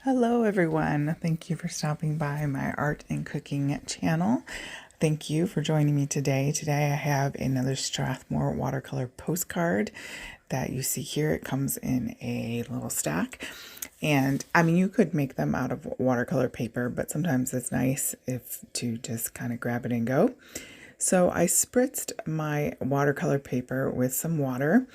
Hello everyone. Thank you for stopping by my art and cooking channel. Thank you for joining me today. Today I have another Strathmore watercolor postcard that you see here. It comes in a little stack. And I mean, you could make them out of watercolor paper, but sometimes it's nice to just kind of grab it and go. So I spritzed my watercolor paper with some water,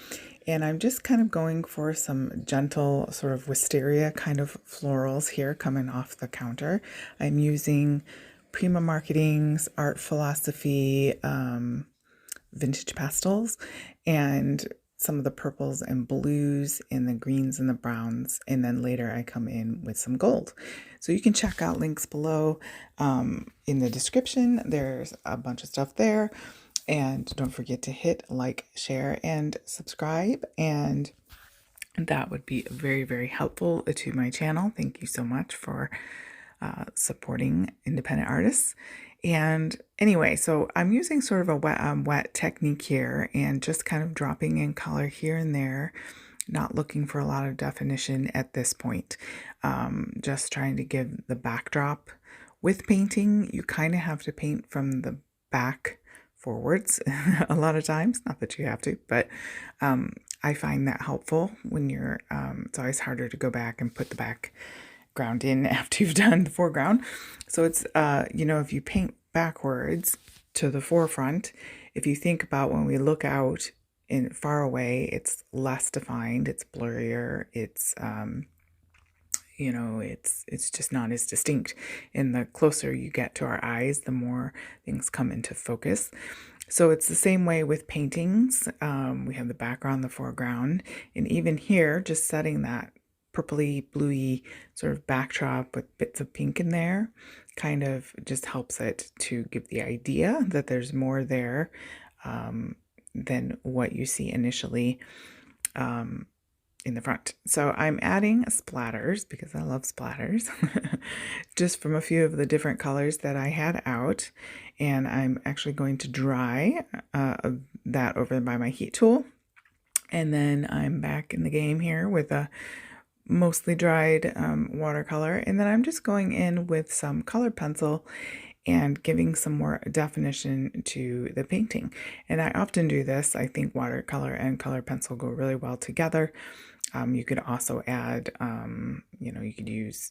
and I'm just kind of going for some gentle sort of wisteria kind of florals here coming off the counter. I'm using Prima Marketing's Art Philosophy vintage pastels and some of the purples and blues and the greens and the browns, and then later I come in with some gold. So you can check out links below in the description. There's a bunch of stuff there, and don't forget to hit like, share, and subscribe, and that would be very, very helpful to my channel. Thank you so much for supporting independent artists. And anyway, so I'm using sort of a wet technique here and just kind of dropping in color here and there, not looking for a lot of definition at this point. Just trying to give the backdrop. With painting, you kind of have to paint from the back forwards a lot of times. Not that you have to, but I find that helpful when you're, it's always harder to go back and put the background in after you've done the foreground. So it's, if you paint backwards to the forefront, if you think about when we look out in far away, it's less defined, it's blurrier, it's it's just not as distinct. And the closer you get to our eyes, the more things come into focus. So it's the same way with paintings. We have the background, the foreground, and even here, just setting that purpley, bluey sort of backdrop with bits of pink in there kind of just helps it to give the idea that there's more there than what you see initially in the front. So I'm adding splatters because I love splatters just from a few of the different colors that I had out, and I'm actually going to dry that over by my heat tool, and then I'm back in the game here with a mostly dried watercolor, and then I'm just going in with some colored pencil and giving some more definition to the painting. And I often do this. I think watercolor and colored pencil go really well together. You could also add, you could use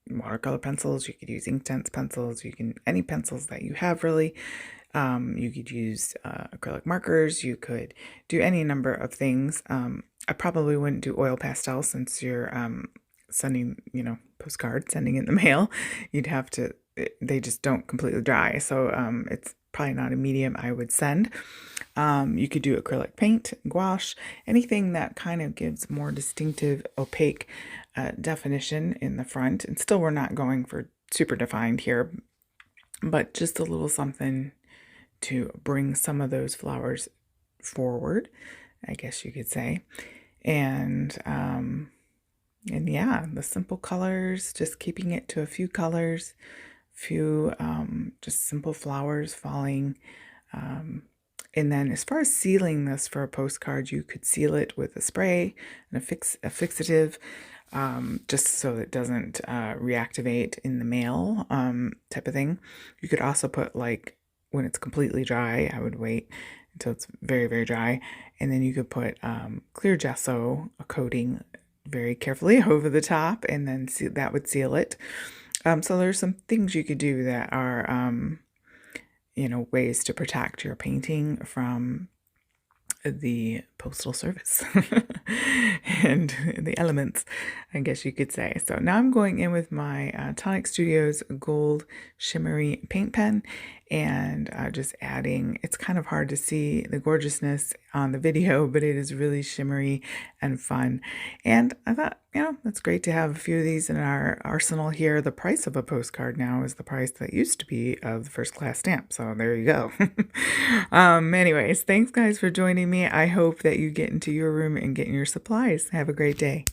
watercolor pencils, you could use Inktense pencils, any pencils that you have really. You could use acrylic markers, you could do any number of things. I probably wouldn't do oil pastel since you're sending, postcards, sending in the mail. You'd have to, they just don't completely dry. So it's probably not a medium I would send. You could do acrylic paint, gouache, anything that kind of gives more distinctive, opaque definition in the front. And still, we're not going for super defined here, but just a little something to bring some of those flowers forward, I guess you could say. And yeah, the simple colors, just keeping it to a few colors, just simple flowers falling. And then as far as sealing this for a postcard, you could seal it with a spray and a fixative, just so it doesn't reactivate in the mail type of thing. You could also put, like, when it's completely dry, I would wait until it's very, very dry. And then you could put clear gesso, a coating very carefully over the top, and then that would seal it. So there's some things you could do that are, ways to protect your painting from the postal service and the elements, I guess you could say. So now I'm going in with my Tonic Studios gold shimmery paint pen and just adding, it's kind of hard to see the gorgeousness on the video, but it is really shimmery and fun. And I thought, that's great to have a few of these in our arsenal here. The price of a postcard now is the price that used to be of the first class stamp. So there you go. Anyways, thanks guys for joining me. I hope that you get into your room and get your supplies. Have a great day.